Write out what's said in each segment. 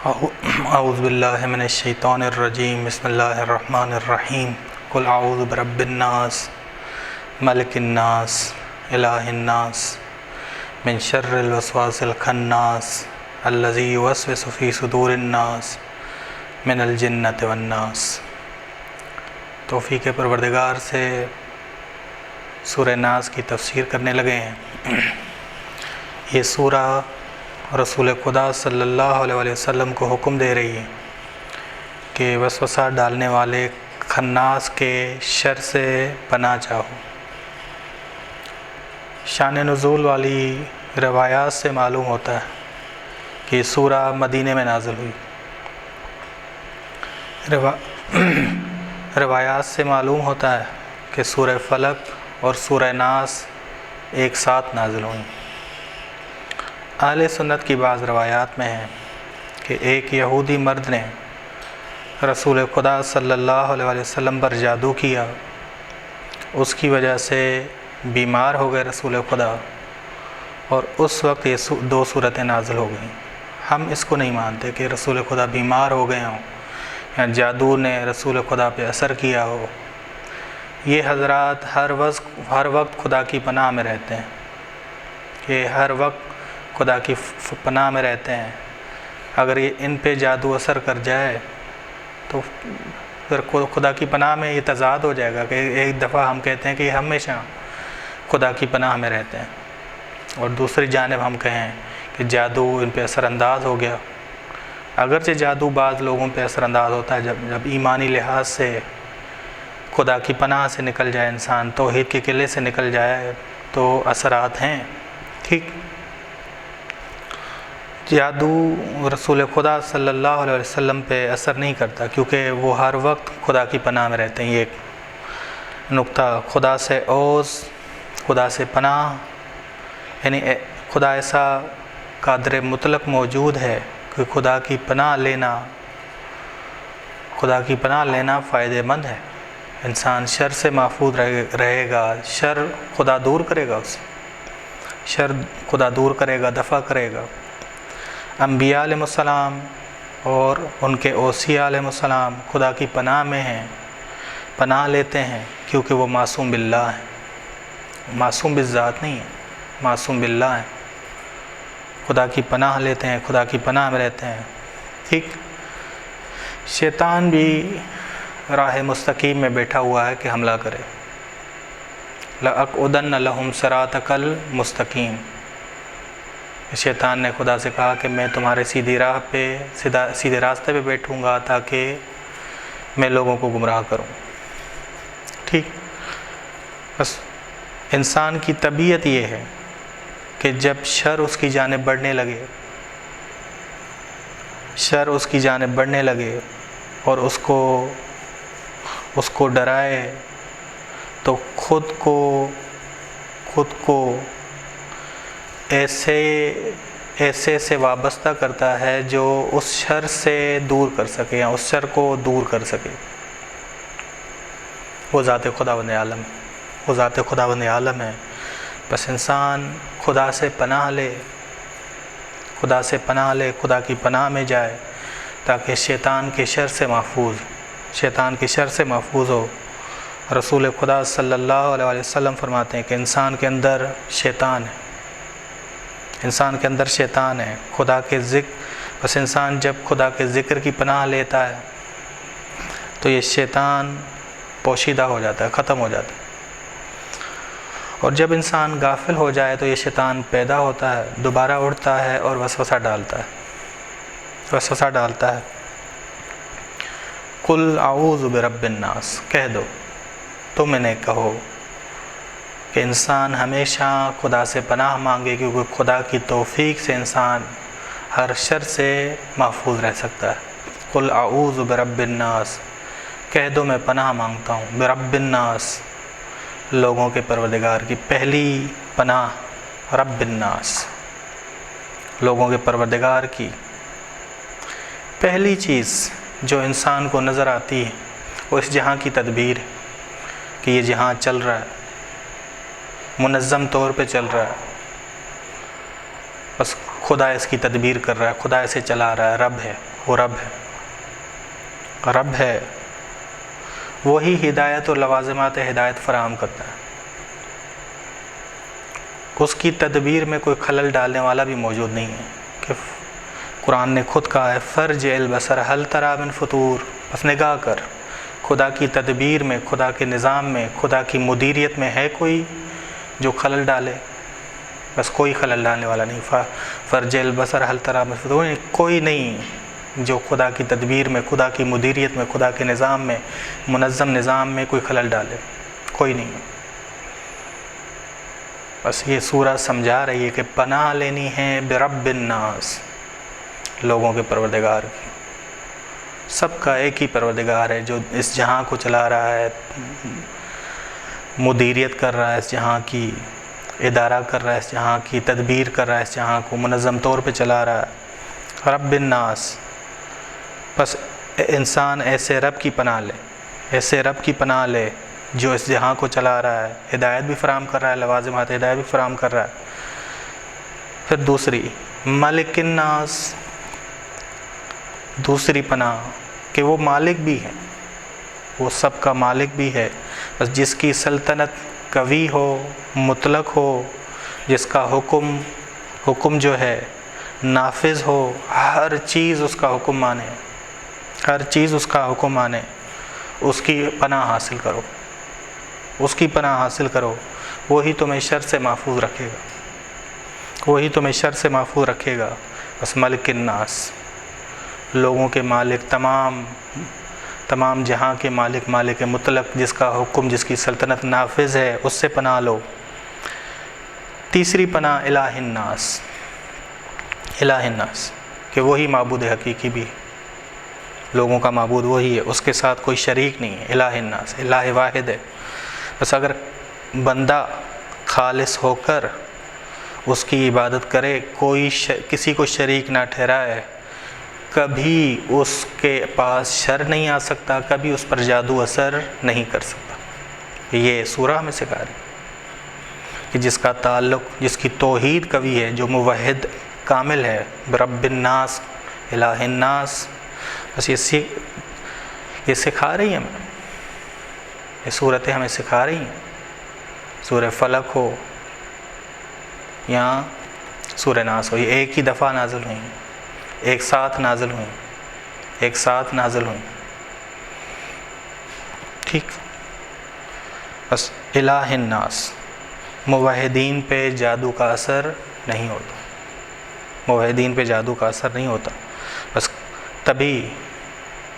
اعوذ باللہ من الشیطان الرجیم بسم اللہ الرحمن الرحیم قل اعوذ برب الناس ملک الناس الہ الناس من شر الوسواس الخناس الذی یوسوس فی صدور الناس من الجنۃ والناس۔ توفیق پروردگار سے سورہ ناس کی تفسیر کرنے لگے ہیں۔ یہ سورہ رسول خدا صلی اللہ علیہ وسلم کو حکم دے رہی ہے کہ وسوسہ ڈالنے والے خناس کے شر سے پناہ چاہو۔ شان نزول والی روایات سے معلوم ہوتا ہے کہ یہ سورہ مدینہ میں نازل ہوئی۔ روایات سے معلوم ہوتا ہے کہ سورہ فلق اور سورہ ناس ایک ساتھ نازل ہوئیں۔ اہل سنت کی بعض روایات میں ہے کہ ایک یہودی مرد نے رسول خدا صلی اللہ علیہ وسلم پر جادو کیا، اس کی وجہ سے بیمار ہو گئے رسول خدا، اور اس وقت یہ دو صورتیں نازل ہو گئیں۔ ہم اس کو نہیں مانتے کہ رسول خدا بیمار ہو گئے ہوں یا جادو نے رسول خدا پہ اثر کیا ہو۔ یہ حضرات ہر وقت خدا کی پناہ میں رہتے ہیں، کہ ہر وقت خدا کی پناہ میں رہتے ہیں۔ اگر یہ ان پہ جادو اثر کر جائے تو پھر خدا کی پناہ میں یہ تضاد ہو جائے گا کہ ایک دفعہ ہم کہتے ہیں کہ یہ ہمیشہ خدا کی پناہ میں رہتے ہیں، اور دوسری جانب ہم کہیں کہ جادو ان پہ اثر انداز ہو گیا۔ اگرچہ جادو بعض لوگوں پہ اثر انداز ہوتا ہے، جب ایمانی لحاظ سے خدا کی پناہ سے نکل جائے انسان، توحید کے قلعے سے نکل جائے تو اثرات ہیں، ٹھیک۔ جادو رسول خدا صلی اللہ علیہ وسلم پہ اثر نہیں کرتا، کیونکہ وہ ہر وقت خدا کی پناہ میں رہتے ہیں۔ یہ ایک نقطہ، خدا سے اوز، خدا سے پناہ، یعنی خدا ایسا قادر مطلق موجود ہے کہ خدا کی پناہ لینا فائدہ مند ہے۔ انسان شر سے محفوظ رہے گا، شر خدا دور کرے گا، اسے شر خدا دور کرے گا، دفع کرے گا۔ انبیاء علیہ السلام اور ان کے اوصیاء علیہ السلام خدا کی پناہ میں ہیں، پناہ لیتے ہیں، کیونکہ وہ معصوم باللہ ہیں، معصوم بالذات نہیں ہیں، معصوم باللہ ہیں۔ خدا کی پناہ لیتے ہیں، خدا کی پناہ میں رہتے ہیں، ٹھیک۔ شیطان بھی راہ مستقیم میں بیٹھا ہوا ہے کہ حملہ کرے۔ لَأَقْعُدَنَّ لَهُمْ صِرَاطَكَ الْمُسْتَقِيمَ۔ شیطان نے خدا سے کہا کہ میں تمہارے سیدھے راستے پہ بیٹھوں گا تاکہ میں لوگوں کو گمراہ کروں، ٹھیک۔ بس انسان کی طبیعت یہ ہے کہ جب شر اس کی جانب بڑھنے لگے اور اس کو ڈرائے تو خود کو ایسے سے وابستہ کرتا ہے جو اس شر سے دور کر سکے یا اس شر کو دور کر سکے۔ وہ ذات خداوند عالم ہے۔ بس انسان خدا سے پناہ لے، خدا کی پناہ میں جائے تاکہ شیطان کے شر سے محفوظ ہو۔ رسول خدا صلی اللہ علیہ وسلم فرماتے ہیں کہ انسان کے اندر شیطان ہے، خدا کے ذکر، بس انسان جب خدا کے ذکر کی پناہ لیتا ہے تو یہ شیطان پوشیدہ ہو جاتا ہے، ختم ہو جاتا ہے۔ اور جب انسان غافل ہو جائے تو یہ شیطان پیدا ہوتا ہے، دوبارہ اٹھتا ہے اور وسوسہ ڈالتا ہے۔ قل اعوذ برب الناس، کہہ دو، تم انہیں کہو کہ انسان ہمیشہ خدا سے پناہ مانگے، کیونکہ خدا کی توفیق سے انسان ہر شر سے محفوظ رہ سکتا ہے۔ قل اعوذ برب الناس، کہہ دو میں پناہ مانگتا ہوں، برب الناس، لوگوں کے پروردگار کی۔ پہلی پناہ رب الناس، لوگوں کے پروردگار کی۔ پہلی چیز جو انسان کو نظر آتی ہے وہ اس جہاں کی تدبیر ہے، کہ یہ جہاں چل رہا ہے، منظم طور پہ چل رہا ہے، بس خدا اس کی تدبیر کر رہا ہے، خدا اسے چلا رہا ہے، رب ہے، وہ رب ہے، وہی ہدایت اور لوازمات ہدایت فراہم کرتا ہے، اس کی تدبیر میں کوئی خلل ڈالنے والا بھی موجود نہیں ہے، کہ قرآن نے خود کہا ہے فرجع البصر هل تری من فطور، بس نگاہ کر، خدا کی تدبیر میں، خدا کے نظام میں، خدا کی مدیریت میں ہے کوئی جو خلل ڈالے؟ بس کوئی خلل ڈالنے والا نہیں، فرجع البصر هل تری من فطور، کوئی نہیں جو خدا کی تدبیر میں، خدا کی مدیریت میں، خدا کے نظام میں، منظم نظام میں کوئی خلل ڈالے، کوئی نہیں۔ بس یہ سورہ سمجھا رہی ہے کہ پناہ لینی ہے برب الناس، لوگوں کے پروردگار کی، سب کا ایک ہی پروردگار ہے جو اس جہاں کو چلا رہا ہے، مدیریت کر رہا ہے اس جہاں کی، ادارہ کر رہا ہے اس جہاں کی، تدبیر کر رہا ہے اس جہاں کو، منظم طور پہ چلا رہا ہے، رب الناس۔ بس انسان ایسے رب کی پناہ لے، ایسے رب کی پناہ لے جو اس جہاں کو چلا رہا ہے، ہدایت بھی فراہم کر رہا ہے، لوازمات ہدایت بھی فراہم کر رہا ہے۔ پھر دوسری مالک الناس، دوسری پناہ کہ وہ مالک بھی ہے، وہ سب کا مالک بھی ہے، بس جس کی سلطنت قوی ہو، مطلق ہو، جس کا حکم جو ہے نافذ ہو، ہر چیز اس کا حکم مانے، ہر چیز اس کا حکم مانے، اس کی پناہ حاصل کرو، اس کی پناہ حاصل کرو، وہی تمہیں شر سے محفوظ رکھے گا، وہی تمہیں شر سے محفوظ رکھے گا۔ بس ملک الناس، لوگوں کے مالک، تمام جہاں کے مالک، مالک مطلق، جس کا حکم، جس کی سلطنت نافذ ہے، اس سے پناہ لو۔ تیسری پناہ الہ الناس، الہ الناس کہ وہی معبود حقیقی بھی ہے، لوگوں کا معبود وہی ہے، اس کے ساتھ کوئی شریک نہیں ہے، الہ الناس، الہ واحد ہے۔ بس اگر بندہ خالص ہو کر اس کی عبادت کرے، کوئی کسی کو شریک نہ ٹھہرائے، کبھی اس کے پاس شر نہیں آ سکتا، کبھی اس پر جادو اثر نہیں کر سکتا۔ یہ سورہ ہمیں سکھا رہی ہے کہ جس کا تعلق، جس کی توحید قوی ہے، جو موحد کامل ہے، برب الناس، الہ الناس، بس یہ سکھا رہی ہیں ہمیں، یہ صورتیں ہمیں سکھا رہی ہیں۔ سورہ فلق ہو یا سورہ ناس ہو، یہ ایک ہی دفعہ نازل ہوئیں، ایک ساتھ نازل ہوئیں، ایک ساتھ نازل ہوئیں، ٹھیک۔ بس الہ الناس، موحدین پہ جادو کا اثر نہیں ہوتا، موحدین پہ جادو کا اثر نہیں ہوتا۔ بس تبھی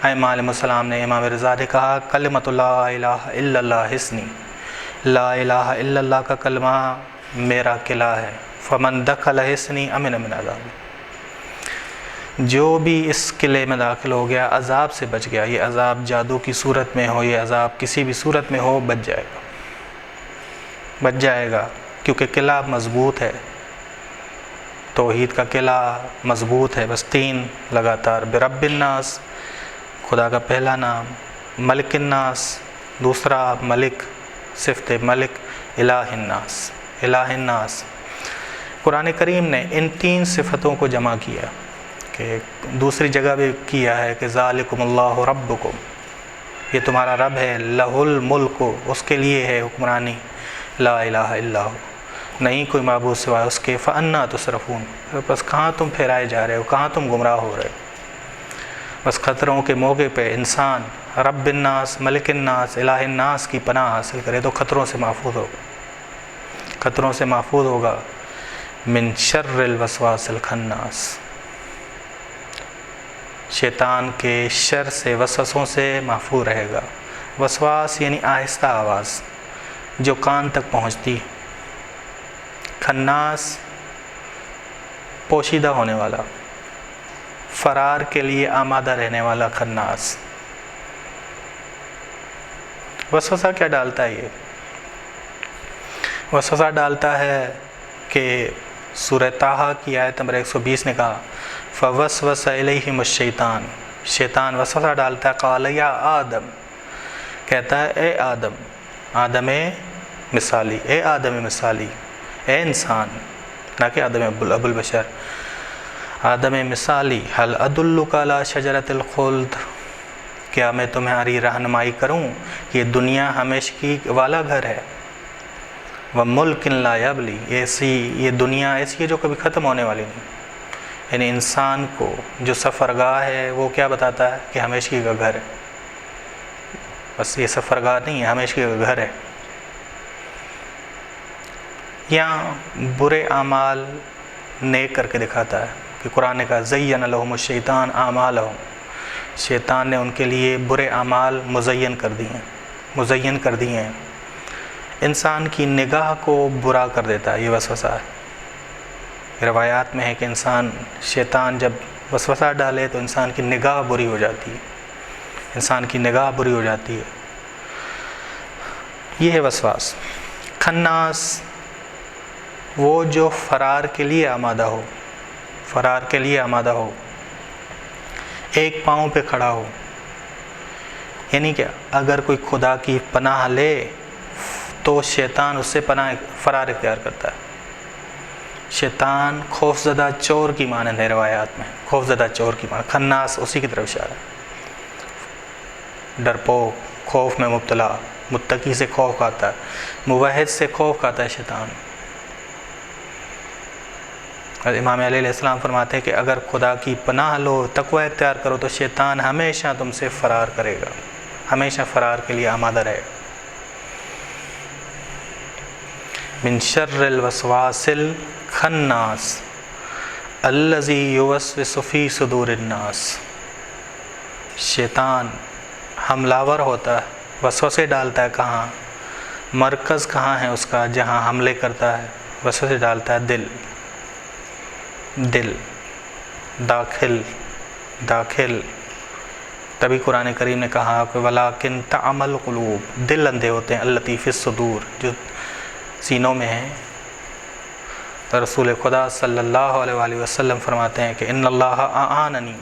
امام علیہ السلام نے، امام رضا نے کہا کلمۃ لا الہ الا اللہ حصنی، لا الہ الا اللہ کا کلمہ میرا قلعہ ہے، فمن دخل حصنی امن من عذاب، جو بھی اس قلعے میں داخل ہو گیا عذاب سے بچ گیا، یہ عذاب جادو کی صورت میں ہو، یہ عذاب کسی بھی صورت میں ہو، بچ جائے گا، بچ جائے گا، کیونکہ قلعہ مضبوط ہے، توحید کا قلعہ مضبوط ہے۔ بس تین لگاتار، برب الناس خدا کا پہلا نام، ملک الناس دوسرا، ملک صفت ملک، الہ الناس، الہ الناس۔ قرآن کریم نے ان تین صفتوں کو جمع کیا، کہ دوسری جگہ بھی کیا ہے کہ ذالکم اللہ ربکم، یہ تمہارا رب ہے، لہ الملک، اس کے لیے ہے حکمرانی، لا الہ الا ہو، نہیں کوئی معبود سوائے اس کے، فانا تصرفون، بس کہاں تم پھیرائے جا رہے ہو، کہاں تم گمراہ ہو رہے ہو۔ بس خطروں کے موقع پہ انسان رب الناس، ملک الناس، الہ الناس کی پناہ حاصل کرے تو خطروں سے محفوظ ہوگا، خطروں سے محفوظ ہوگا۔ من شر الوسواس الخناس، شیطان کے شر سے، وسوسوں سے محفوظ رہے گا۔ وسواس یعنی آہستہ آواز جو کان تک پہنچتی، خناس پوشیدہ ہونے والا، فرار کے لیے آمادہ رہنے والا خناس۔ وسوسہ کیا ڈالتا ہے؟ یہ وسوسہ ڈالتا ہے کہ سورہ طٰہٰ کی آیت نمبر 120 نے کہا فوسوس الیہم الشیطان، شیطان وسوسہ ڈالتا ہے، قال یا آدم، کہتا ہے اے آدم، آدم مثالی، اے آدم مثالی، اے انسان، نہ کہ آدم ابو البشر، آدم مثالی حل ادلک علی شجرۃ الخلد، کیا میں تمہاری رہنمائی کروں کہ یہ دنیا ہمیشگی والا گھر ہے، وملک لا یبلی، یہ دنیا ایسی ہے جو کبھی ختم ہونے والی نہیں. یعنی انسان کو جو سفرگاہ ہے وہ کیا بتاتا ہے کہ ہمیشگی کا گھر ہے. بس یہ سفرگاہ نہیں ہے، ہمیشگی کا گھر ہے. یہاں برے اعمال نیک کر کے دکھاتا ہے کہ قرآن نے کہا زین لہم الشیطان اعمالہم، شیطان نے ان کے لیے برے اعمال مزین کر دیے ہیں. انسان کی نگاہ کو برا کر دیتا ہے، یہ وسوسہ ہے. روایات میں ہے کہ شیطان جب وسوسہ ڈالے تو انسان کی نگاہ بری ہو جاتی ہے. یہ ہے وسواس. خناس، وہ جو فرار کے لیے آمادہ ہو، ایک پاؤں پہ کھڑا ہو. یعنی کہ اگر کوئی خدا کی پناہ لے تو شیطان اس سے فرار اختیار کرتا ہے. شیطان خوفزدہ چور کی مانند ہے روایات میں، خوفزدہ چور کی مانند. خناس اسی کی طرف اشارہ ہے. ڈرپوک، خوف میں مبتلا، متقی سے خوف کھاتا ہے، موحد سے خوف کھاتا ہے شیطان. اور امام علیہ السلام فرماتے ہیں کہ اگر خدا کی پناہ لو، تقوی اختیار کرو تو شیطان ہمیشہ تم سے فرار کرے گا، ہمیشہ فرار کے لیے آمادہ رہے گا. من شر الوسواس الخناس الذی یوسوس فی صدور الناس. شیطان حملہ ہوتا ہے، وسوسے ڈالتا ہے. کہاں مرکز کہاں ہے اس کا جہاں حملے کرتا ہے؟ وسوسے ڈالتا ہے دل، داخل. تبھی قرآن کریم نے کہا کہ وَلَٰكِن تَعْمَى الْقُلُوبُ، دل اندھے ہوتے ہیں، الَّتِي فِي الصُّدُورِ، جو سینوں میں ہیں. رسول خدا صلی اللہ علیہ وآلہ وسلم فرماتے ہیں کہ ان اللہ اعاننی،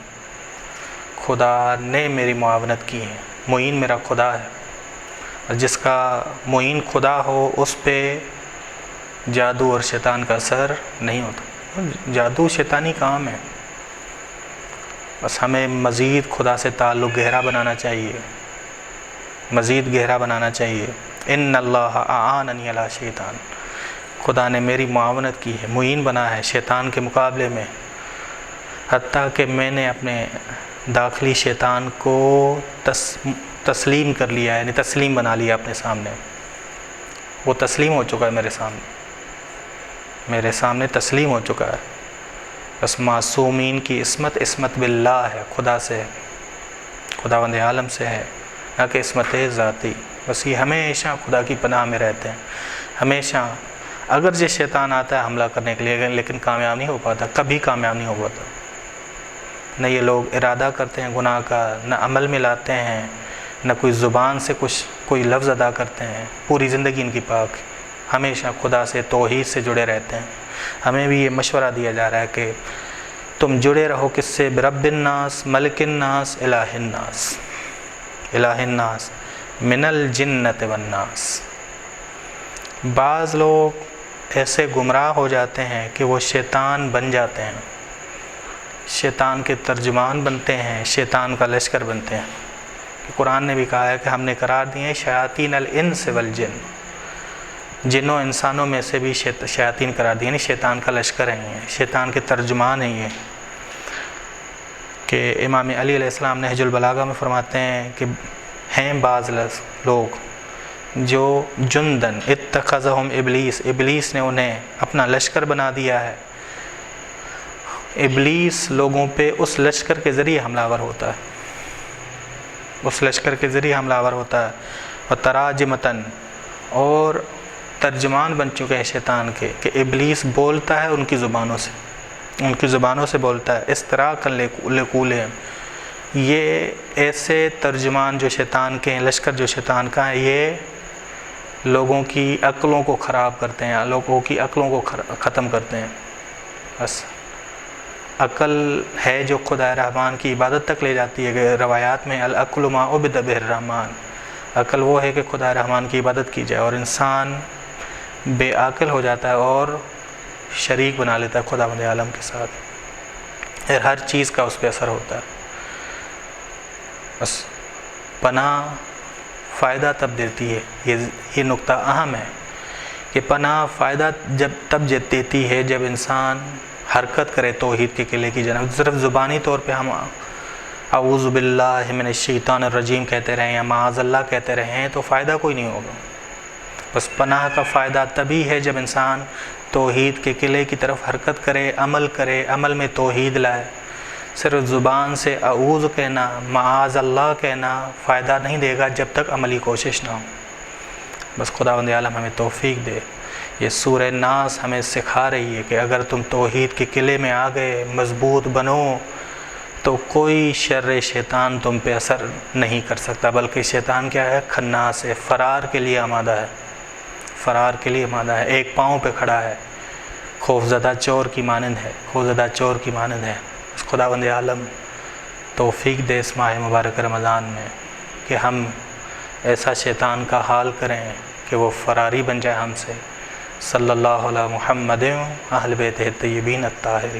خدا نے میری معاونت کی ہے. معین میرا خدا ہے، اور جس کا معین خدا ہو اس پہ جادو اور شیطان کا اثر نہیں ہوتا. جادو شیطانی کام ہے. بس ہمیں مزید خدا سے تعلق گہرا بنانا چاہیے. ان اللہ اعاننی علی شیطان، خدا نے میری معاونت کی ہے، معین بنا ہے شیطان کے مقابلے میں. حتیٰ کہ میں نے اپنے داخلی شیطان کو تسلیم کر لیا، یعنی تسلیم بنا لیا اپنے سامنے. وہ تسلیم ہو چکا ہے میرے سامنے تسلیم ہو چکا ہے. بس معصومین کی عصمت باللہ ہے، خدا سے ہے، خداوند عالم سے ہے، نہ کہ عصمت ذاتی. بس یہ ہمیشہ خدا کی پناہ میں رہتے ہیں. ہمیشہ اگر یہ شیطان آتا ہے حملہ کرنے کے لیے، لیکن کامیاب نہیں ہو پاتا، کبھی کامیاب نہیں ہو پاتا. نہ یہ لوگ ارادہ کرتے ہیں گناہ کا، نہ عمل میں لاتے ہیں، نہ کوئی زبان سے کوئی لفظ ادا کرتے ہیں. پوری زندگی ان کی پاک، ہمیشہ خدا سے توحید سے جڑے رہتے ہیں. ہمیں بھی یہ مشورہ دیا جا رہا ہے کہ تم جڑے رہو کس سے؟ برب الناس، ملک الناس، الہ الناس من الجنت والناس. بعض لوگ ایسے گمراہ ہو جاتے ہیں کہ وہ شیطان بن جاتے ہیں، شیطان کے ترجمان بنتے ہیں، شیطان کا لشکر بنتے ہیں. قرآن نے بھی کہا ہے کہ ہم نے قرار دیے ہیں شیاطین الانس والجن، جنوں انسانوں میں سے بھی شیاطین قرار دیے، یعنی شیطان کا لشکر ہیں، شیطان کے ترجمان ہیں. یہ کہ امام علی علیہ السلام نے نہج البلاغہ میں فرماتے ہیں کہ ہیں بعض لوگ جو جندن اتخذہم ابلیس نے انہیں اپنا لشکر بنا دیا ہے. ابلیس لوگوں پہ اس لشکر کے ذریعے حملہ آور ہوتا ہے، اور تراجمتن، اور ترجمان بن چکے ہیں شیطان کے، کہ ابلیس بولتا ہے ان کی زبانوں سے بولتا ہے. استراقا لقولہم، یہ ایسے ترجمان جو شیطان کے ہیں، لشکر جو شیطان کا ہے، یہ لوگوں کی عقلوں کو خراب کرتے ہیں، لوگوں کی عقلوں کو ختم کرتے ہیں. بس عقل ہے جو خدا رحمان کی عبادت تک لے جاتی ہے. کہ روایات میں العقل ما عبد به الرحمن، عقل وہ ہے کہ خدا رحمان کی عبادت کی جائے، اور انسان بے عقل ہو جاتا ہے اور شریک بنا لیتا ہے خداوند عالم کے ساتھ. پھر ہر چیز کا اس پہ اثر ہوتا ہے۔ بس پناہ فائدہ تب دیتی ہے، یہ نقطہ اہم ہے کہ پناہ فائدہ تب دیتی ہے جب انسان حرکت کرے توحید کے قلعے کی جانب۔ صرف زبانی طور پہ ہم اعوذ باللہ من الشیطان الرجیم کہتے رہیں یا معاذ اللہ کہتے رہیں تو فائدہ کوئی نہیں ہوگا۔ بس پناہ کا فائدہ تبھی ہے جب انسان توحید کے قلعے کی طرف حرکت کرے، عمل میں توحید لائے۔ صرف زبان سے اعوذ کہنا، معاذ اللہ کہنا فائدہ نہیں دے گا جب تک عملی کوشش نہ ہو۔ بس خداوند عالم ہمیں توفیق دے۔ یہ سورہ ناس ہمیں سکھا رہی ہے کہ اگر تم توحید کے قلعے میں آ گئے، مضبوط بنو، تو کوئی شر شیطان تم پہ اثر نہیں کر سکتا، بلکہ شیطان کیا ہے؟ خناس ہے، فرار کے لیے آمادہ ہے، فرار کے لیے آمادہ ہے، ایک پاؤں پہ کھڑا ہے، خوفزدہ چور کی مانند ہے، خوفزدہ چور کی مانند ہے۔ خداوند عالم توفیق دے اس ماہ مبارک رمضان میں کہ ہم ایسا شیطان کا حال کریں کہ وہ فراری بن جائے ہم سے۔ صلی اللہ علی محمد اہل بیتہ الطیبین الطاہرین۔